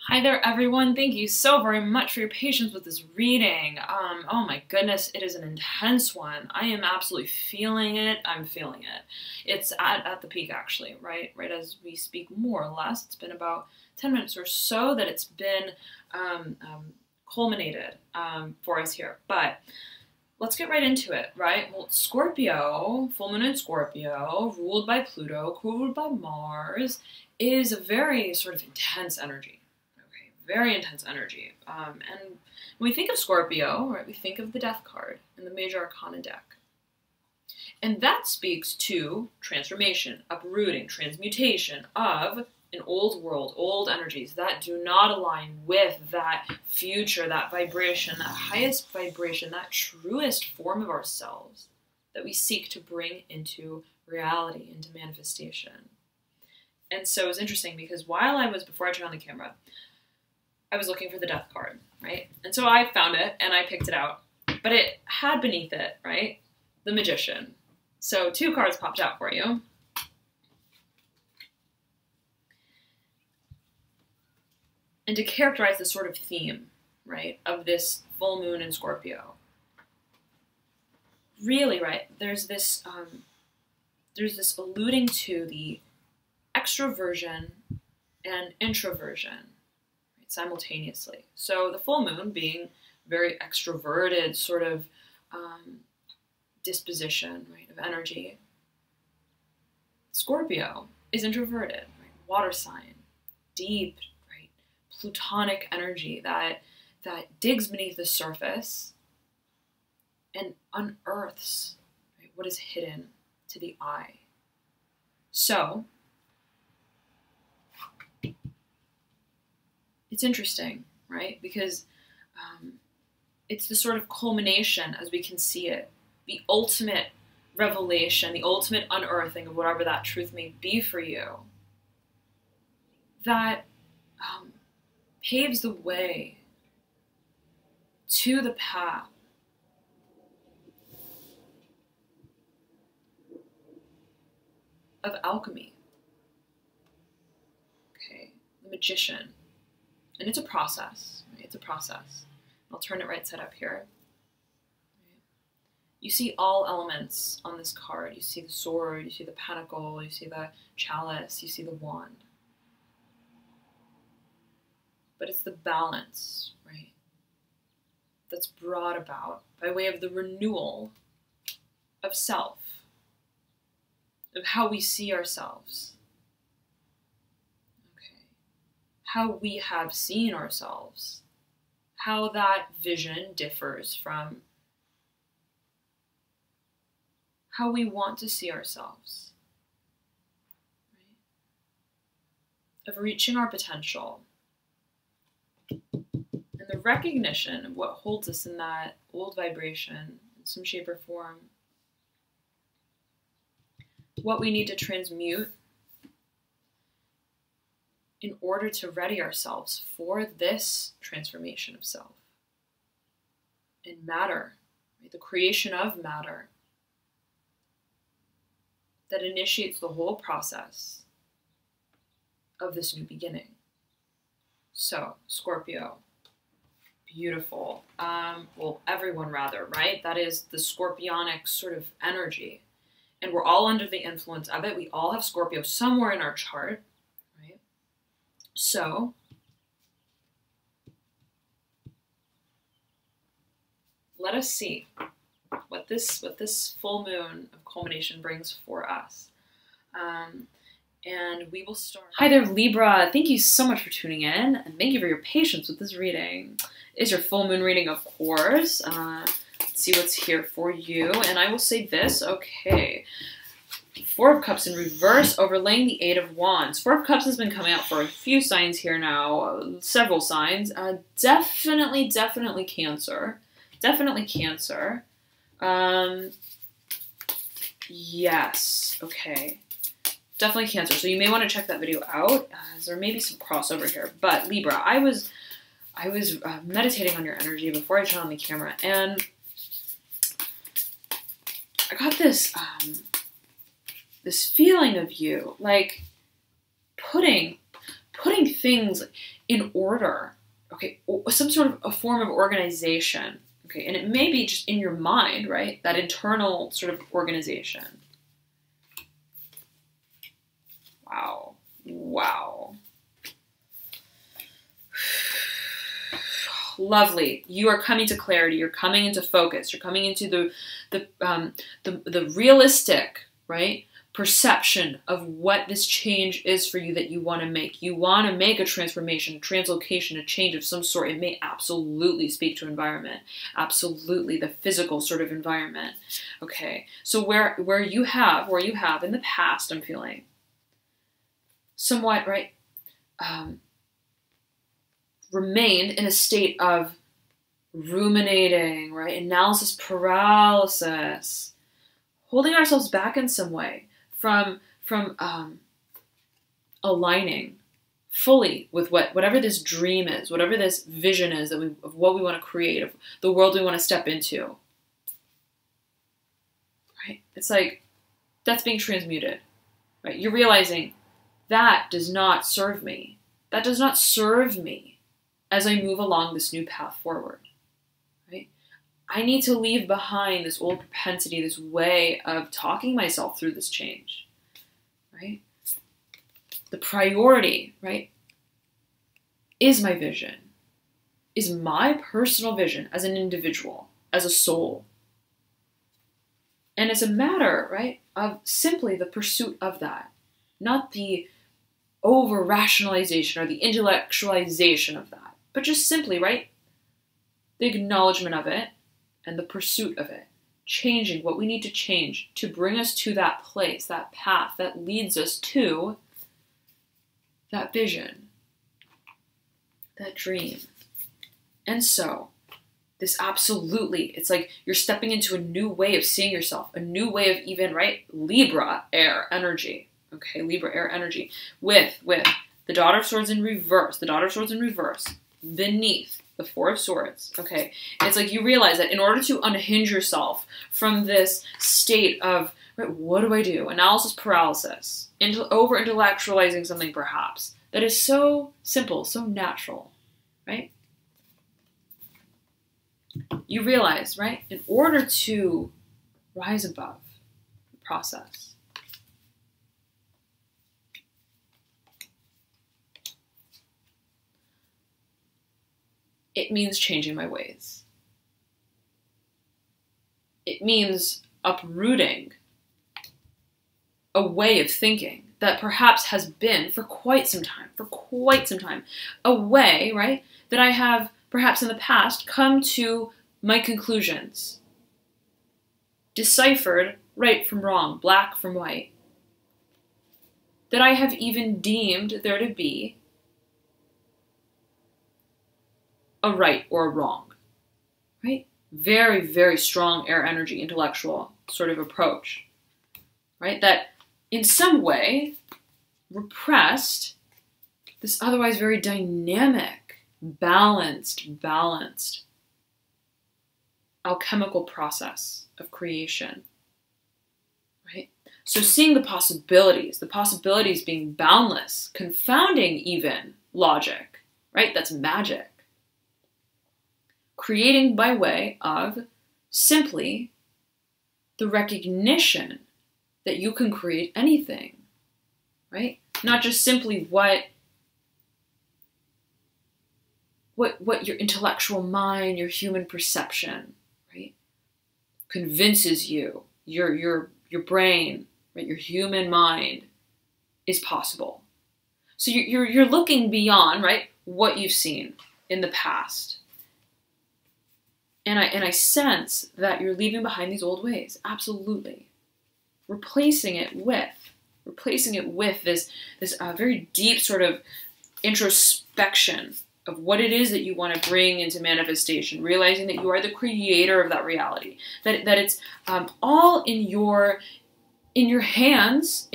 Hi there, everyone. Thank you so very much for your patience with this reading. Oh my goodness, it is an intense one. I am absolutely feeling it. I'm feeling it. It's at the peak, actually, right as we speak, more or less. It's been about 10 minutes or so that it's been culminated for us here. But let's get right into it, right? Well, Scorpio, full moon in Scorpio, ruled by Pluto, ruled by Mars, is a very sort of intense energy. Very intense energy. And when we think of Scorpio, right, we think of the Death card in the Major Arcana deck. And that speaks to transformation, uprooting, transmutation of an old world, old energies that do not align with that future, that vibration, that highest vibration, that truest form of ourselves that we seek to bring into reality, into manifestation. And so it was interesting because before I turned on the camera, I was looking for the Death card, right? And so I found it and I picked it out, but it had beneath it, right, the Magician. So two cards popped out for you. And to characterize the sort of theme, right, of this full moon in Scorpio, really, right, there's this alluding to the extroversion and introversion simultaneously. So the full moon being very extroverted sort of disposition, right, of energy. Scorpio is introverted, right, water sign, deep, right, plutonic energy that digs beneath the surface and unearths, right, what is hidden to the eye. So it's interesting, right? Because it's the sort of culmination, as we can see it, the ultimate revelation, the ultimate unearthing of whatever that truth may be for you, that paves the way to the path of alchemy. Okay, the Magician. And it's a process, right? It's a process. I'll turn it right side up here. You see all elements on this card. You see the sword, you see the pentacle, you see the chalice, you see the wand. But it's the balance, right, that's brought about by way of the renewal of self, of how we see ourselves. How we have seen ourselves, how that vision differs from how we want to see ourselves, right? Of reaching our potential, and the recognition of what holds us in that old vibration in some shape or form, what we need to transmute in order to ready ourselves for this transformation of self. And matter, right, the creation of matter that initiates the whole process of this new beginning. So, Scorpio, beautiful. Well, everyone rather, right? That is the scorpionic sort of energy. And we're all under the influence of it. We all have Scorpio somewhere in our chart. So, let us see what this full moon of culmination brings for us. And we will start. Hi there, Libra. Thank you so much for tuning in, and thank you for your patience with this reading. It's your full moon reading, of course. Let's see what's here for you. And I will say this, okay. Four of Cups in reverse, overlaying the Eight of Wands. Four of Cups has been coming out for a few signs here now, several signs. Definitely Cancer. Definitely Cancer. Yes, okay. Definitely Cancer. So you may want to check that video out. There may be some crossover here. But Libra, I was meditating on your energy before I turned on the camera, and I got this this feeling of you, like putting things in order, okay, some sort of a form of organization, okay, and it may be just in your mind, right, that internal sort of organization. Wow, wow. Lovely. You are coming to clarity. You're coming into focus. You're coming into the realistic, right, perception of what this change is for you that you want to make. You want to make a transformation, a translocation, a change of some sort. It may absolutely speak to environment. Absolutely, the physical sort of environment. Okay. So where you have in the past, I'm feeling somewhat, right, remained in a state of ruminating, right? Analysis paralysis, holding ourselves back in some way from aligning fully with whatever this dream is, whatever this vision is of what we want to create, of the world we want to step into. Right? It's like that's being transmuted. Right? You're realizing that does not serve me. That does not serve me as I move along this new path forward, right? I need to leave behind this old propensity, this way of talking myself through this change, right? The priority, right, is my vision, is my personal vision as an individual, as a soul. And it's a matter, right, of simply the pursuit of that, not the over-rationalization or the intellectualization of that. But just simply, right, the acknowledgement of it and the pursuit of it, changing what we need to change to bring us to that place, that path that leads us to that vision, that dream. And so, this absolutely, it's like you're stepping into a new way of seeing yourself, a new way of even, right, Libra air energy, okay, Libra air energy, with the Daughter of Swords in reverse, beneath the Four of Swords, okay? It's like you realize that in order to unhinge yourself from this state of, right, what do I do? Analysis paralysis, over-intellectualizing something perhaps, that is so simple, so natural, right? You realize, right, in order to rise above the process, it means changing my ways. It means uprooting a way of thinking that perhaps has been for quite some time, a way, right, that I have perhaps in the past come to my conclusions, deciphered right from wrong, black from white, that I have even deemed there to be a right or a wrong, right? Very, very strong air energy, intellectual sort of approach, right? That in some way repressed this otherwise very dynamic, balanced alchemical process of creation, right? So seeing the possibilities being boundless, confounding even logic, right? That's magic. Creating by way of simply the recognition that you can create anything, right? Not just simply what your intellectual mind, your human perception, right, convinces you, your brain, right, your human mind is possible. So you're looking beyond, right, what you've seen in the past. And I sense that you're leaving behind these old ways, absolutely. Replacing it with this very deep sort of introspection of what it is that you want to bring into manifestation, realizing that you are the creator of that reality, that it's all in your hands,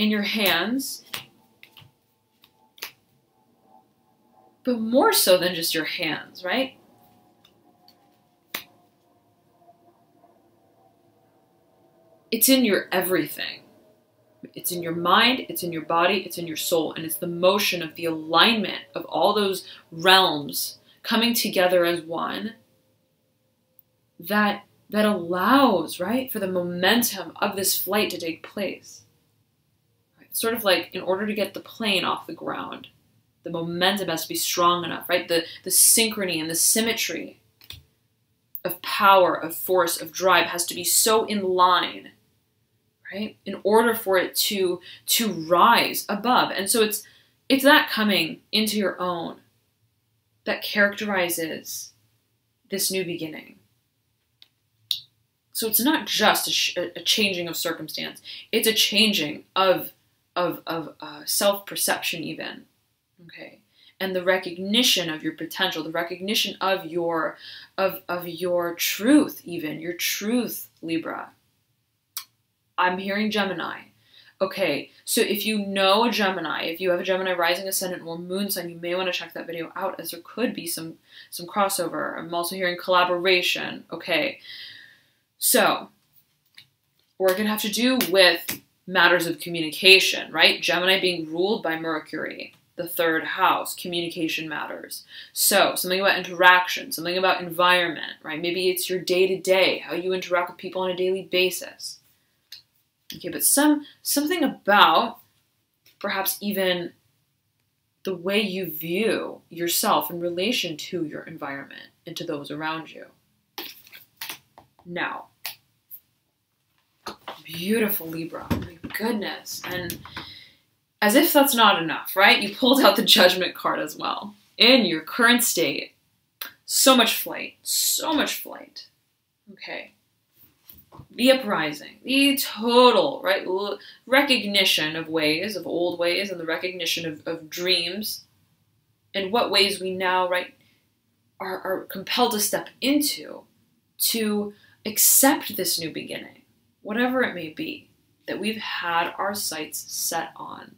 but more so than just your hands, right? It's in your everything. It's in your mind, it's in your body, it's in your soul, and it's the motion of the alignment of all those realms coming together as one that allows, right, for the momentum of this flight to take place. Right? It's sort of like, in order to get the plane off the ground, the momentum has to be strong enough, right? The synchrony and the symmetry of power, of force, of drive has to be so in line, right, in order for it to rise above. And so it's that coming into your own that characterizes this new beginning. So it's not just a changing of circumstance. It's a changing of self-perception even, okay? And the recognition of your potential, the recognition of your truth even, your truth, Libra. I'm hearing Gemini. Okay, so if you know a Gemini, if you have a Gemini rising, ascendant, or moon sign, you may want to check that video out, as there could be some crossover. I'm also hearing collaboration. Okay, so we're going to have to do with matters of communication, right? Gemini being ruled by Mercury, the third house, communication matters. So something about interaction, something about environment, right? Maybe it's your day-to-day, how you interact with people on a daily basis. Okay, but something about perhaps even the way you view yourself in relation to your environment and to those around you. Now, beautiful Libra, oh my goodness. And as if that's not enough, right? You pulled out the Judgment card as well. In your current state, so much flight, okay. The uprising, the total, right, recognition of ways, of old ways, and the recognition of dreams, and what ways we now, right, are compelled to step into to accept this new beginning, whatever it may be, that we've had our sights set on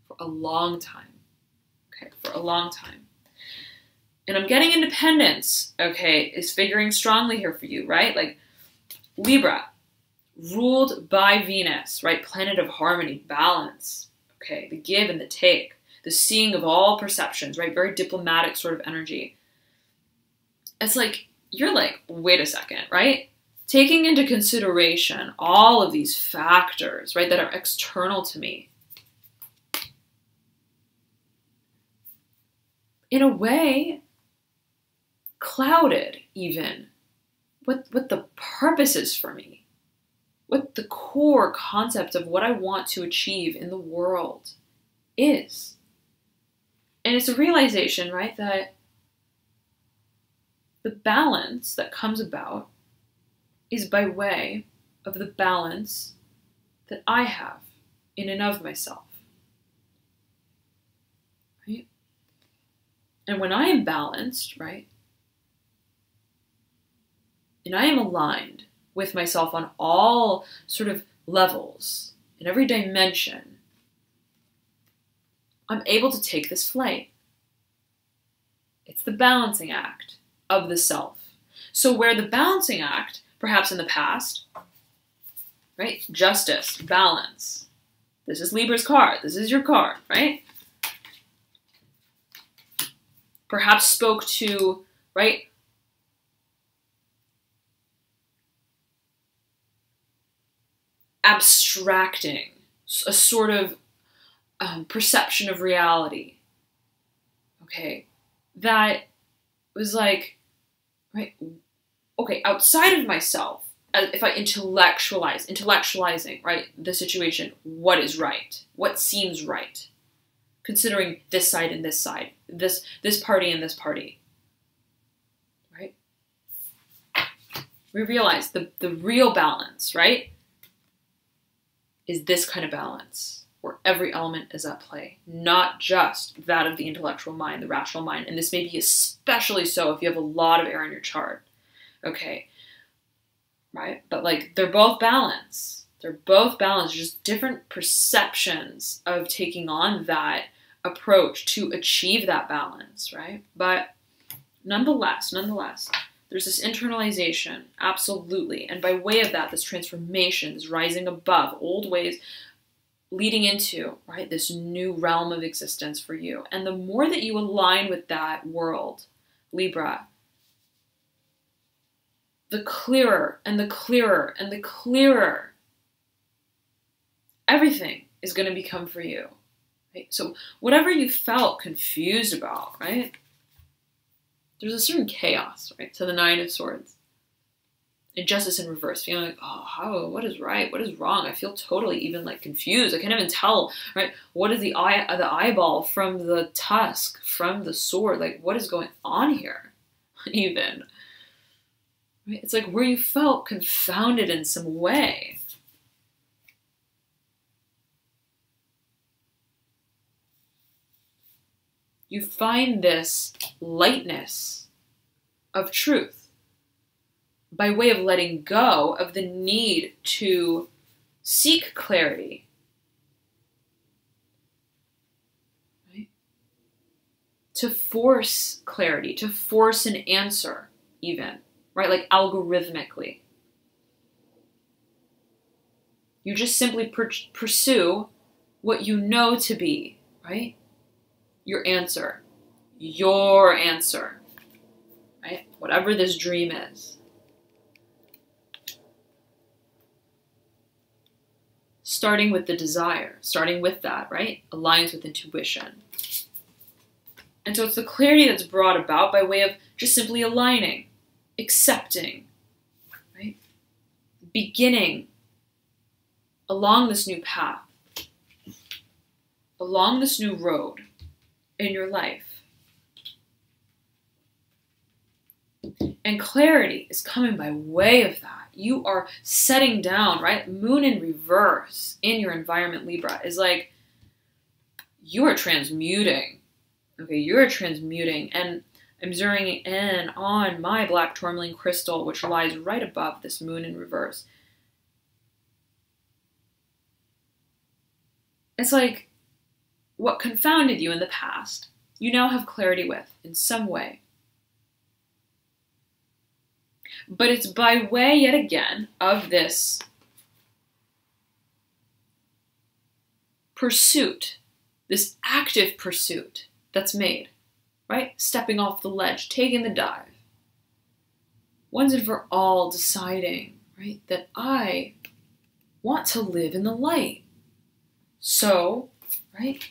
for a long time, okay, for a long time. And I'm getting independence, okay, is figuring strongly here for you, right? Like, Libra, ruled by Venus, right? Planet of harmony, balance, okay? The give and the take, the seeing of all perceptions, right? Very diplomatic sort of energy. It's like, you're like, wait a second, right? Taking into consideration all of these factors, right, that are external to me. In a way, clouded even what the purpose is for me, what the core concept of what I want to achieve in the world is. And it's a realization, right, that the balance that comes about is by way of the balance that I have in and of myself, right? And when I am balanced, right, and I am aligned with myself on all sort of levels, in every dimension, I'm able to take this flight. It's the balancing act of the self. So where the balancing act, perhaps in the past, right? Justice, balance. This is Libra's card. This is your card, right? Perhaps spoke to, right, abstracting a sort of perception of reality, okay, that was like, right, okay, outside of myself, if I intellectualizing, right, the situation, what is right, what seems right, considering this side and this side, this party and this party, right, we realize the real balance, right, is this kind of balance where every element is at play, not just that of the intellectual mind, the rational mind. And this may be especially so if you have a lot of air in your chart, okay, right? But like, they're both balanced. They're both balanced, just different perceptions of taking on that approach to achieve that balance, right? But nonetheless, there's this internalization, absolutely. And by way of that, this transformation, this rising above old ways, leading into, right, this new realm of existence for you. And the more that you align with that world, Libra, the clearer and the clearer and the clearer everything is going to become for you. Right? So whatever you felt confused about, right? There's a certain chaos, right? To the Nine of Swords. Injustice in reverse, feeling like, oh, what is right? What is wrong? I feel totally even like confused. I can't even tell, right? What is the eyeball from the tusk, from the sword? Like, what is going on here? Even. Right? It's like where you felt confounded in some way. You find this lightness of truth by way of letting go of the need to seek clarity. Right? To force clarity, to force an answer even, right? Like algorithmically. You just simply pursue what you know to be, right? Your answer, right? Whatever this dream is. Starting with the desire, starting with that, right? Aligns with intuition. And so it's the clarity that's brought about by way of just simply aligning, accepting, right? Beginning along this new path, along this new road in your life. And clarity is coming by way of that. You are setting down, right? Moon in reverse in your environment, Libra, is like you are transmuting. Okay, you're transmuting. And I'm zeroing in on my black tourmaline crystal, which lies right above this moon in reverse. It's like what confounded you in the past, you now have clarity with in some way. But it's by way, yet again, of this pursuit, this active pursuit that's made, right? Stepping off the ledge, taking the dive. Once and for all deciding, right, that I want to live in the light. So, right,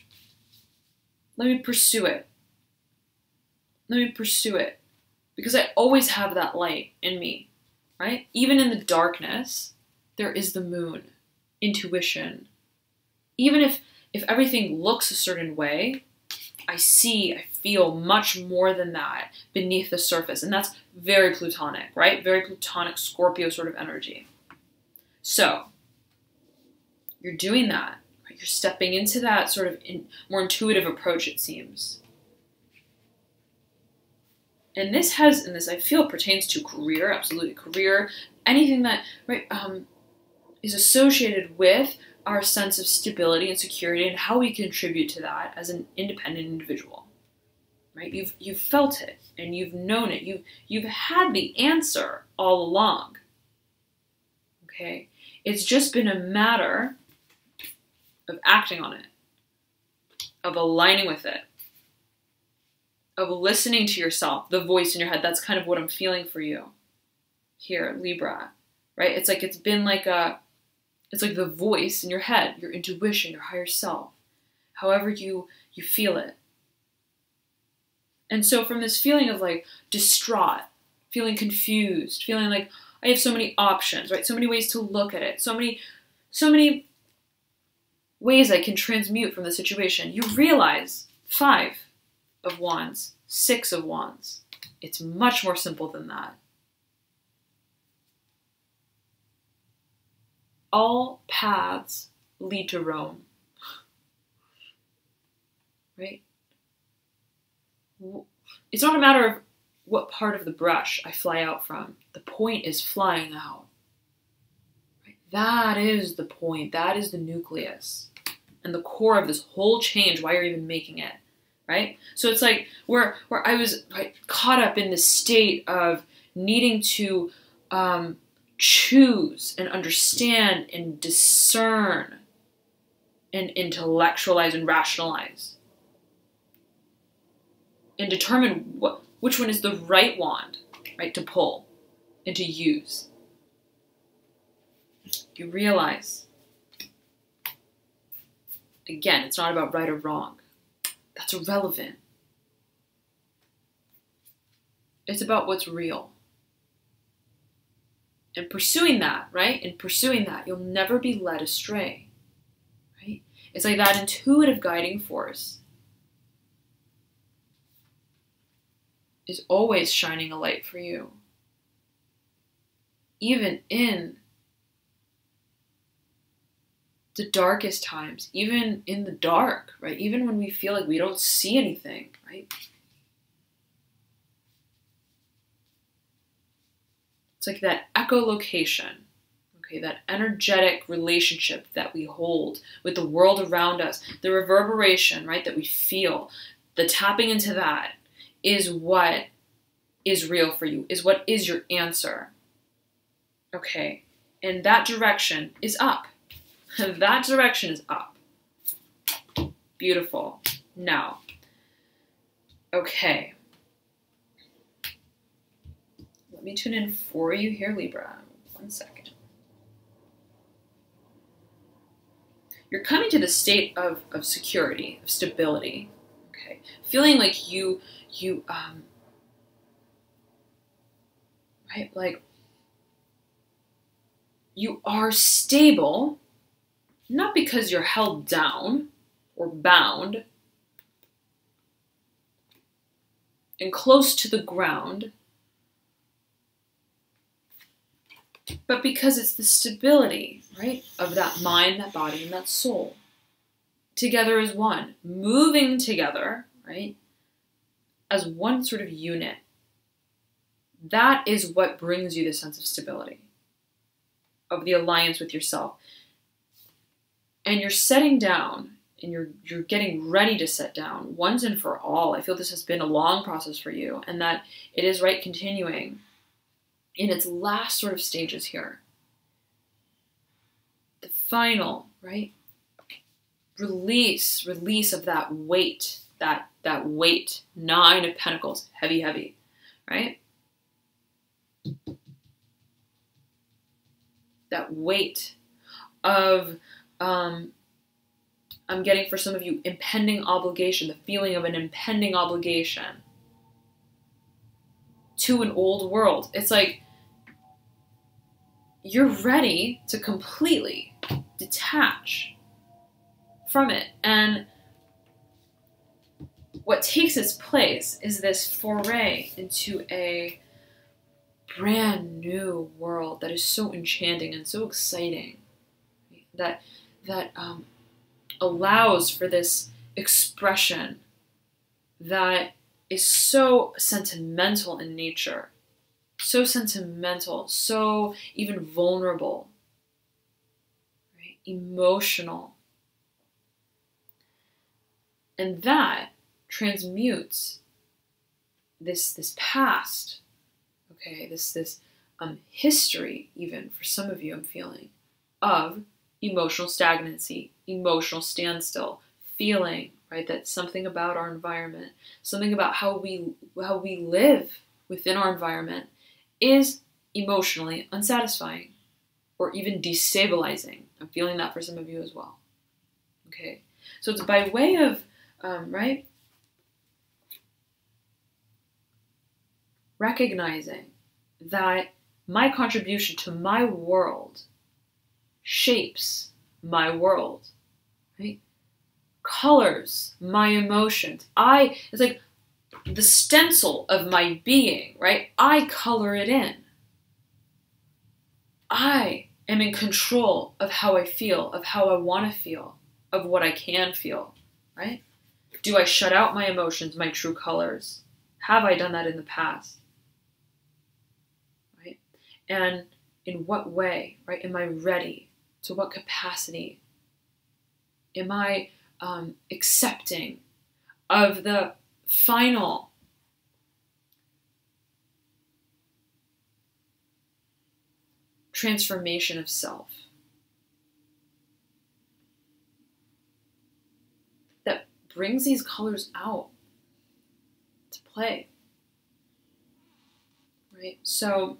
let me pursue it. Let me pursue it. Because I always have that light in me, right? Even in the darkness, there is the moon, intuition. Even if everything looks a certain way, I feel much more than that beneath the surface. And that's very Plutonic, right? Very Plutonic Scorpio sort of energy. So, you're doing that. Right? You're stepping into that sort of more intuitive approach, it seems. And this I feel pertains to career, absolutely career, anything that, right, is associated with our sense of stability and security and how we contribute to that as an independent individual, right? You've felt it and you've known it. You've had the answer all along, okay? It's just been a matter of acting on it, of aligning with it, of listening to yourself, the voice in your head. That's kind of what I'm feeling for you here, Libra, right? It's like it's like the voice in your head, your intuition, your higher self, however you feel it. And so from this feeling of like distraught, feeling confused, feeling like I have so many options, right? So many ways to look at it, so many ways I can transmute from the situation. You realize 5 of Wands, 6 of Wands. It's much more simple than that. All paths lead to Rome. Right? It's not a matter of what part of the brush I fly out from. The point is flying out. Right? That is the point. That is the nucleus. And the core of this whole change, why you're even making it. Right? So it's like where I was caught up in this state of needing to choose and understand and discern and intellectualize and rationalize and determine which one is the right wand, right, to pull and to use. You realize, again, it's not about right or wrong. That's irrelevant. It's about what's real. And pursuing that, right? In pursuing that, you'll never be led astray, right? It's like that intuitive guiding force is always shining a light for you. Even in the darkest times, even in the dark, right? Even when we feel like we don't see anything, right? It's like that echolocation, okay, that energetic relationship that we hold with the world around us, the reverberation, right, that we feel, the tapping into that is what is real for you, is what is your answer, okay? And that direction is up. That direction is up. Beautiful. Now, okay. Let me tune in for you here, Libra. 1 second. You're coming to the state of security, of stability, okay? Feeling like you right, like you are stable, not because you're held down or bound and close to the ground, but because it's the stability, right, of that mind, that body, and that soul together as one, moving together, right, as one sort of unit. That is what brings you the sense of stability, of the alliance with yourself. And you're setting down, and you're getting ready to set down once and for all. I feel this has been a long process for you, and that it is, right, continuing in its last sort of stages here. The final, right, release of that weight, that weight, 9 of Pentacles, heavy, right? That weight of, I'm getting for some of you, impending obligation, the feeling of an impending obligation to an old world. It's like you're ready to completely detach from it. And what takes its place is this foray into a brand new world that is so enchanting and so exciting, that allows for this expression that is so sentimental in nature, so sentimental, so even vulnerable, right? Emotional. And that transmutes this past, okay, this history, even for some of you, I'm feeling, of emotional stagnancy, emotional standstill, feeling, right, that something about our environment, something about how we live within our environment is emotionally unsatisfying or even destabilizing. I'm feeling that for some of you as well. Okay, so it's by way of, right, recognizing that my contribution to my world shapes my world, right? Colors my emotions. It's like the stencil of my being, right? I color it in. I am in control of how I feel, of how I want to feel, of what I can feel, right? Do I shut out my emotions, my true colors? Have I done that in the past? Right? And in what way, right? Am I ready? To what capacity? Am I accepting of the final transformation of self? brings these colors out to play, right? So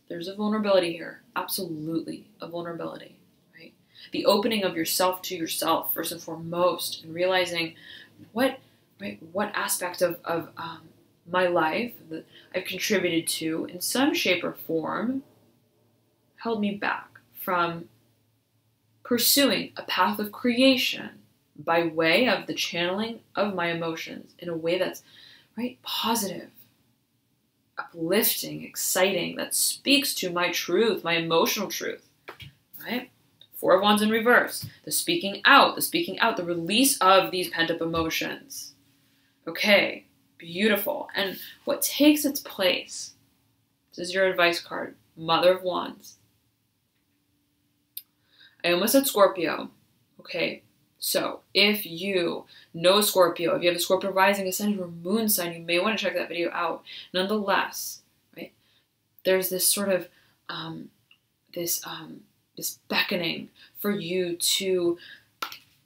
there's a vulnerability here, absolutely a vulnerability, right? The opening of yourself to yourself, first and foremost, and realizing what aspect of my life that I've contributed to in some shape or form held me back from pursuing a path of creation by way of the channeling of my emotions in a way that's, right, positive, uplifting, exciting, that speaks to my truth, my emotional truth, right? Four of Wands in reverse, the speaking out, the release of these pent-up emotions. Okay, beautiful. And what takes its place, this is your advice card, Mother of Wands. I almost said Scorpio, okay? So if you know Scorpio, if you have a Scorpio rising, ascendant, or moon sign, you may want to check that video out. Nonetheless, right, there's this sort of, this beckoning for you to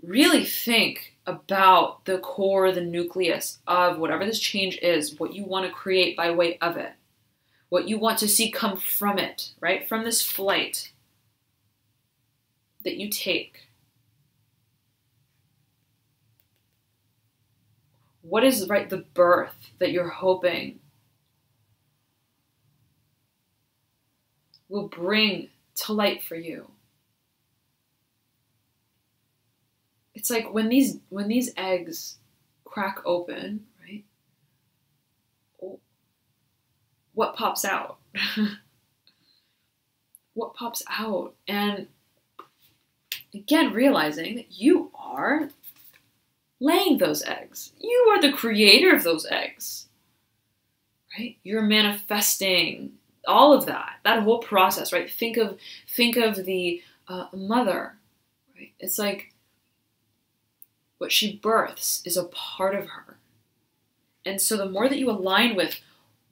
really think about the core, the nucleus of whatever this change is, what you want to create by way of it, what you want to see come from it, right? From this flight that you take. What is, right, the birth that you're hoping will bring to light for you? It's like when these eggs crack open, right? What pops out? What pops out? And again, realizing that you are laying those eggs. You are the creator of those eggs, right? You're manifesting all of that whole process, right? Think of the mother, right? It's like what she births is a part of her. And so the more that you align with,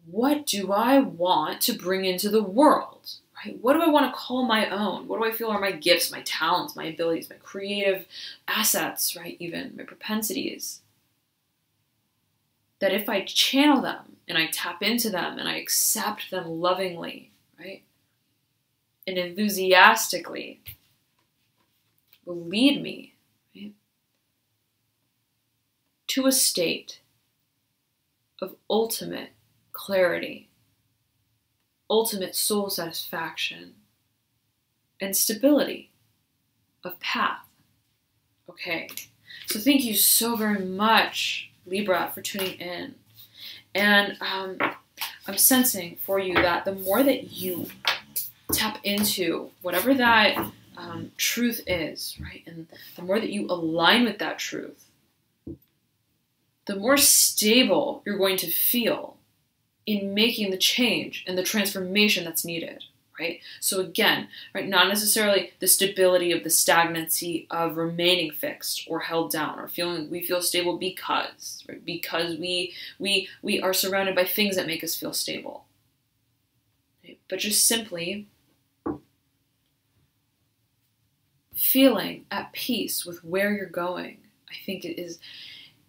what do I want to bring into the world, right? What do I want to call my own? What do I feel are my gifts, my talents, my abilities, my creative assets, right? Even my propensities. That if I channel them and I tap into them and I accept them lovingly, right? And enthusiastically will lead me, right, to a state of ultimate clarity, ultimate soul satisfaction, and stability of path. Okay, so thank you so very much, Libra, for tuning in. And I'm sensing for you that the more that you tap into whatever that truth is, right, and the more that you align with that truth, the more stable you're going to feel in making the change and the transformation that's needed, right? So again, right, not necessarily the stability of the stagnancy of remaining fixed or held down or feeling we feel stable because, right? Because we are surrounded by things that make us feel stable, right? But just simply feeling at peace with where you're going. I think it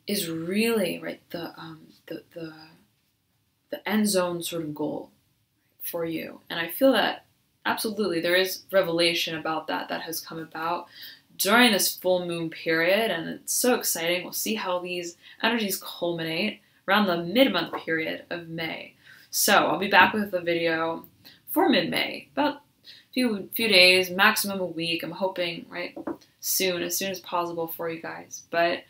is really, right, the end zone sort of goal for you. And I feel that absolutely there is revelation about that has come about during this full moon period, and it's so exciting. We'll see how these energies culminate around the mid-month period of May. So I'll be back with a video for mid-May, about a few days, maximum a week. I'm hoping, right, soon, as soon as possible for you guys. But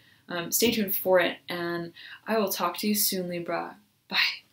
stay tuned for it, and I will talk to you soon, Libra. Bye.